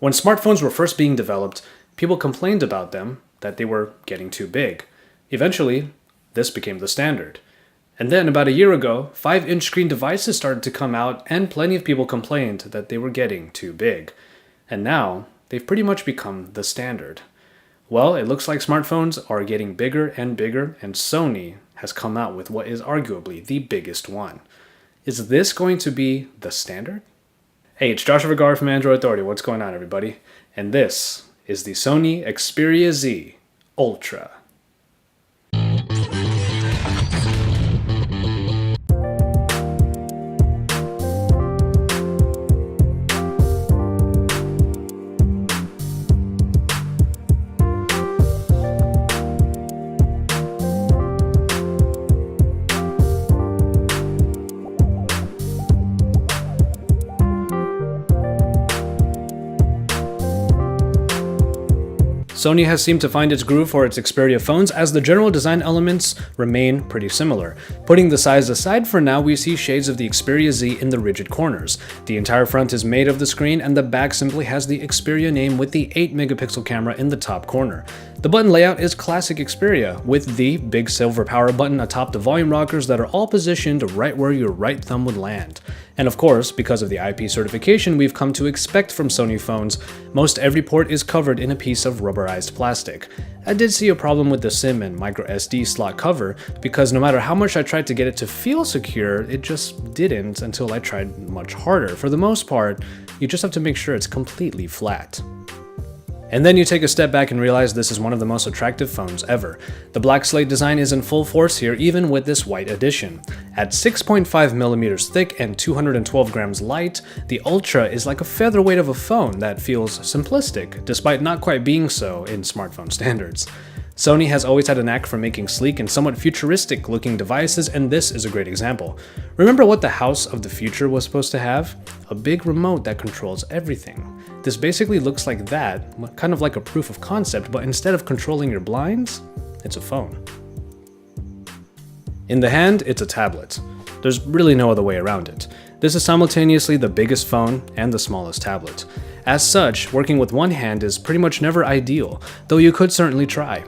When smartphones were first being developed, people complained about them, that they were getting too big. Eventually, this became the standard. And then about a year ago, 5-inch screen devices started to come out and plenty of people complained that they were getting too big. And now, they've pretty much become the standard. Well, it looks like smartphones are getting bigger and bigger, and Sony has come out with what is arguably the biggest one. Is this going to be the standard? Hey, it's Joshua Vergara from Android Authority. What's going on, everybody? And this is the Sony Xperia Z Ultra. Sony has seemed to find its groove for its Xperia phones, as the general design elements remain pretty similar. Putting the size aside for now, we see shades of the Xperia Z in the rigid corners. The entire front is made of the screen, and the back simply has the Xperia name with the 8-megapixel camera in the top corner. The button layout is classic Xperia, with the big silver power button atop the volume rockers that are all positioned right where your right thumb would land. And of course, because of the IP certification we've come to expect from Sony phones, most every port is covered in a piece of rubberized plastic. I did see a problem with the SIM and microSD slot cover, because no matter how much I tried to get it to feel secure, it just didn't until I tried much harder. For the most part, you just have to make sure it's completely flat. And then you take a step back and realize this is one of the most attractive phones ever. The black slate design is in full force here, even with this white edition. At 6.5mm thick and 212 grams light, the Ultra is like a featherweight of a phone that feels simplistic, despite not quite being so in smartphone standards. Sony has always had a knack for making sleek and somewhat futuristic looking devices, and this is a great example. Remember what the house of the future was supposed to have? A big remote that controls everything. This basically looks like that, kind of like a proof of concept, but instead of controlling your blinds, it's a phone. In the hand, it's a tablet. There's really no other way around it. This is simultaneously the biggest phone and the smallest tablet. As such, working with one hand is pretty much never ideal, though you could certainly try.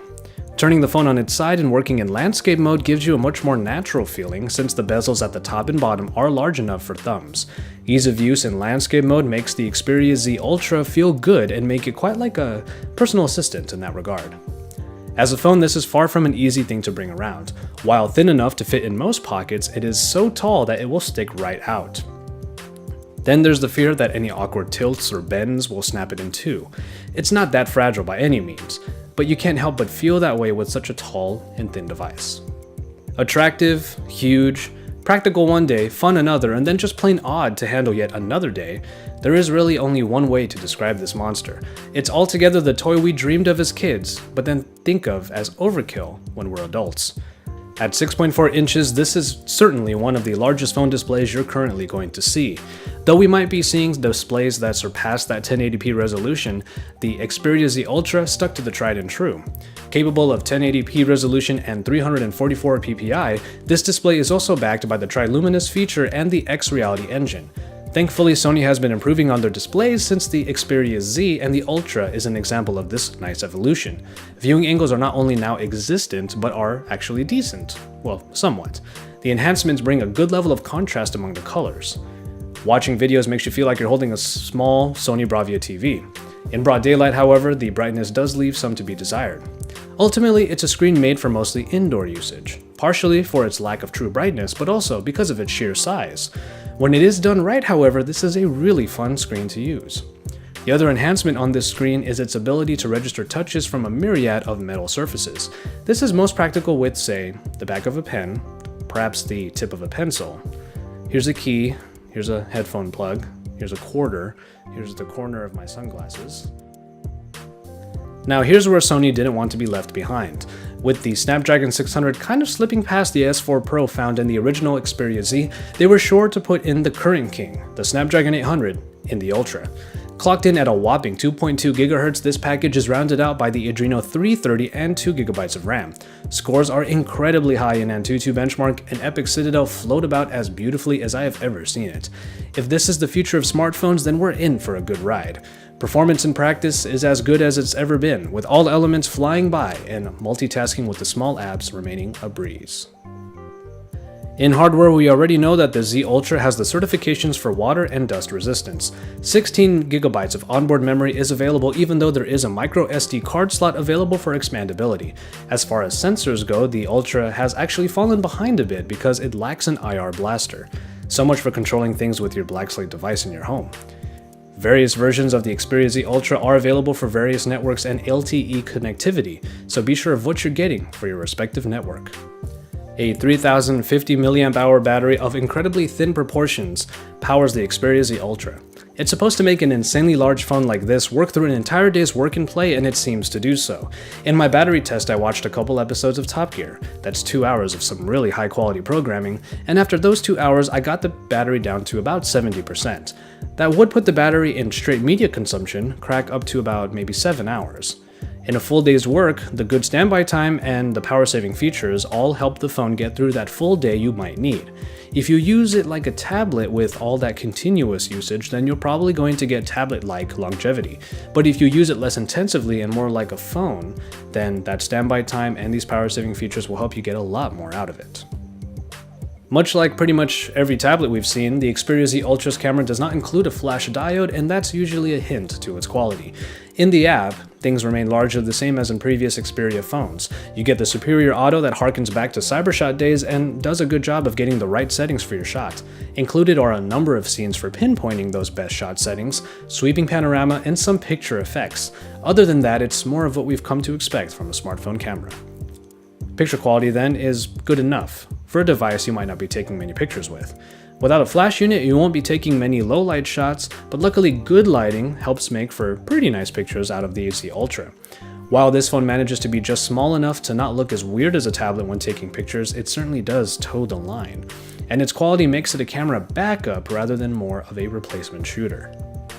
Turning the phone on its side and working in landscape mode gives you a much more natural feeling, since the bezels at the top and bottom are large enough for thumbs. Ease of use in landscape mode makes the Xperia Z Ultra feel good and make it quite like a personal assistant in that regard. As a phone, this is far from an easy thing to bring around. While thin enough to fit in most pockets, it is so tall that it will stick right out. Then there's the fear that any awkward tilts or bends will snap it in two. It's not that fragile by any means, but you can't help but feel that way with such a tall and thin device. Attractive, huge, practical one day, fun another, and then just plain odd to handle yet another day, there is really only one way to describe this monster. It's altogether the toy we dreamed of as kids, but then think of as overkill when we're adults. At 6.4 inches, this is certainly one of the largest phone displays you're currently going to see. Though we might be seeing displays that surpass that 1080p resolution, the Xperia Z Ultra stuck to the tried and true. Capable of 1080p resolution and 344 ppi, this display is also backed by the Triluminous feature and the X-Reality engine. Thankfully, Sony has been improving on their displays since the Xperia Z, and the Ultra is an example of this nice evolution. Viewing angles are not only now existent, but are actually decent. Well, somewhat. The enhancements bring a good level of contrast among the colors. Watching videos makes you feel like you're holding a small Sony Bravia TV. In broad daylight, however, the brightness does leave some to be desired. Ultimately, it's a screen made for mostly indoor usage, partially for its lack of true brightness, but also because of its sheer size. When it is done right, however, this is a really fun screen to use. The other enhancement on this screen is its ability to register touches from a myriad of metal surfaces. This is most practical with, say, the back of a pen, perhaps the tip of a pencil. Here's a key, here's a headphone plug, here's a quarter, here's the corner of my sunglasses. Now here's where Sony didn't want to be left behind. With the Snapdragon 600 kind of slipping past the S4 Pro found in the original Xperia Z, they were sure to put in the current king, the Snapdragon 800, in the Ultra. Clocked in at a whopping 2.2 GHz, this package is rounded out by the Adreno 330 and 2 GB of RAM. Scores are incredibly high in Antutu benchmark, and Epic Citadel float about as beautifully as I have ever seen it. If this is the future of smartphones, then we're in for a good ride. Performance in practice is as good as it's ever been, with all elements flying by and multitasking with the small apps remaining a breeze. In hardware, we already know that the Z Ultra has the certifications for water and dust resistance. 16GB of onboard memory is available, even though there is a micro SD card slot available for expandability. As far as sensors go, the Ultra has actually fallen behind a bit because it lacks an IR blaster. So much for controlling things with your Blackslate device in your home. Various versions of the Xperia Z Ultra are available for various networks and LTE connectivity, so be sure of what you're getting for your respective network. A 3050 mAh battery of incredibly thin proportions powers the Xperia Z Ultra. It's supposed to make an insanely large phone like this work through an entire day's work and play, and it seems to do so. In my battery test, I watched a couple episodes of Top Gear. That's 2 hours of some really high quality programming, and after those 2 hours, I got the battery down to about 70%. That would put the battery in straight media consumption crack up to about maybe 7 hours. In a full day's work, the good standby time and the power-saving features all help the phone get through that full day you might need. If you use it like a tablet with all that continuous usage, then you're probably going to get tablet-like longevity. But if you use it less intensively and more like a phone, then that standby time and these power-saving features will help you get a lot more out of it. Much like pretty much every tablet we've seen, the Xperia Z Ultra's camera does not include a flash diode, and that's usually a hint to its quality. In the app, things remain largely the same as in previous Xperia phones. You get the superior auto that harkens back to Cybershot days and does a good job of getting the right settings for your shot. Included are a number of scenes for pinpointing those best shot settings, sweeping panorama, and some picture effects. Other than that, it's more of what we've come to expect from a smartphone camera. Picture quality then is good enough for a device you might not be taking many pictures with. Without a flash unit, you won't be taking many low light shots, but luckily good lighting helps make for pretty nice pictures out of the Z Ultra. While this phone manages to be just small enough to not look as weird as a tablet when taking pictures, it certainly does toe the line. And its quality makes it a camera backup rather than more of a replacement shooter.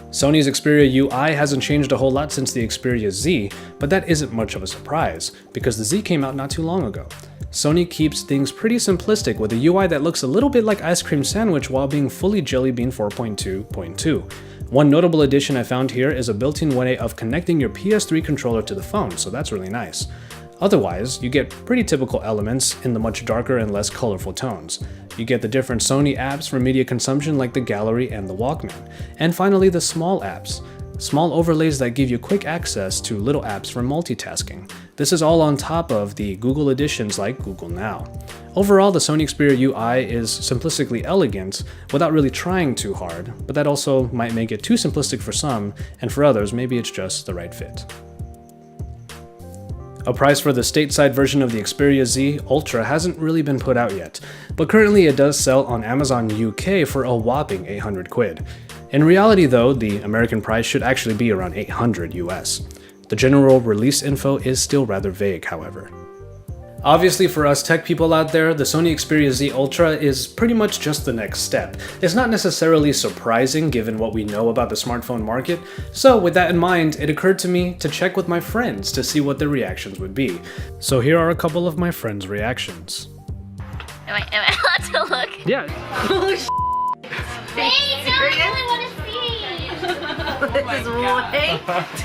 Sony's Xperia UI hasn't changed a whole lot since the Xperia Z, but that isn't much of a surprise, because the Z came out not too long ago. Sony keeps things pretty simplistic with a UI that looks a little bit like Ice Cream Sandwich while being fully Jelly Bean 4.2.2. One notable addition I found here is a built-in way of connecting your PS3 controller to the phone, so that's really nice. Otherwise, you get pretty typical elements in the much darker and less colorful tones. You get the different Sony apps for media consumption like the Gallery and the Walkman. And finally, the small apps. Small overlays that give you quick access to little apps for multitasking. This is all on top of the Google additions like Google Now. Overall, the Sony Xperia UI is simplistically elegant without really trying too hard, but that also might make it too simplistic for some, and for others, maybe it's just the right fit. A price for the stateside version of the Xperia Z Ultra hasn't really been put out yet, but currently it does sell on Amazon UK for a whopping 800 quid. In reality though, the American price should actually be around 800 US. The general release info is still rather vague, however. Obviously for us tech people out there, the Sony Xperia Z Ultra is pretty much just the next step. It's not necessarily surprising given what we know about the smartphone market, so with that in mind, it occurred to me to check with my friends to see what their reactions would be. So here are a couple of my friends' reactions. Am I allowed to look? Yeah. Oh, Hey, no, I really want to see. This is way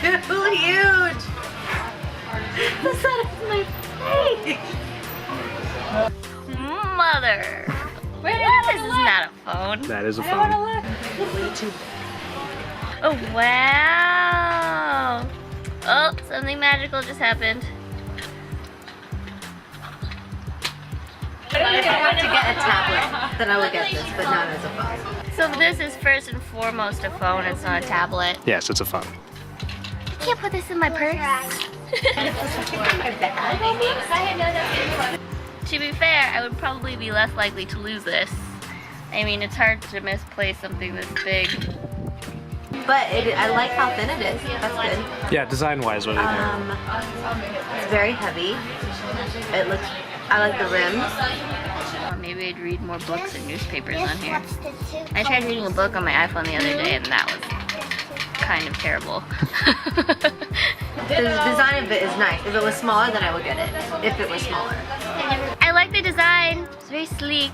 too huge. The side of my face. Mother. This is not a phone. That is a phone. Oh, wow. Oh, something magical just happened. If I had to get a tablet, then I would get this, but not as a phone. So this is first and foremost a phone, it's not a tablet. Yes, it's a phone. I can't put this in my purse. To be fair, I would probably be less likely to lose this. I mean, it's hard to misplace something this big. But I like how thin it is. That's good. Yeah, design-wise, what do you think? It's very heavy. I like the rims. Or maybe I'd read more books and newspapers on here. I tried reading a book on my iPhone the other day and that was kind of terrible. The design of it is nice. If it was smaller, then I would get it. If it was smaller. I like the design. It's very sleek.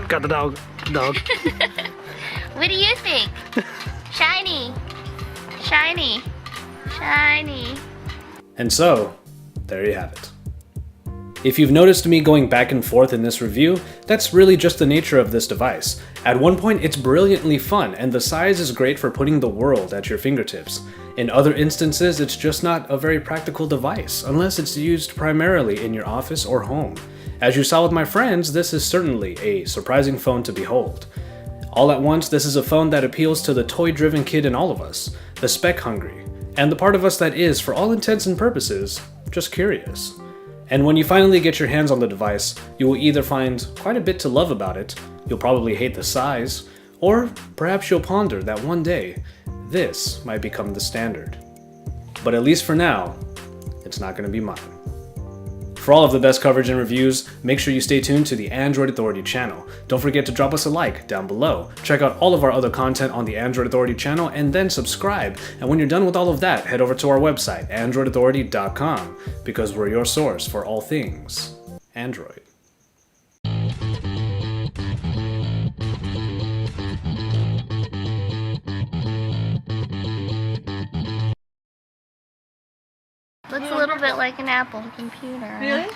Got the dog. What do you think? Shiny. Shiny. Shiny. And so, there you have it. If you've noticed me going back and forth in this review, that's really just the nature of this device. At one point it's brilliantly fun, and the size is great for putting the world at your fingertips. In other instances, it's just not a very practical device, unless it's used primarily in your office or home. As you saw with my friends, this is certainly a surprising phone to behold. All at once, this is a phone that appeals to the toy-driven kid in all of us, the spec-hungry, and the part of us that is, for all intents and purposes, just curious. And when you finally get your hands on the device, you will either find quite a bit to love about it, you'll probably hate the size, or perhaps you'll ponder that one day, this might become the standard. But at least for now, it's not going to be mine. For all of the best coverage and reviews, make sure you stay tuned to the Android Authority channel. Don't forget to drop us a like down below. Check out all of our other content on the Android Authority channel and then subscribe. And when you're done with all of that, head over to our website, androidauthority.com, because we're your source for all things Android. Looks a little bit like an Apple computer. Really?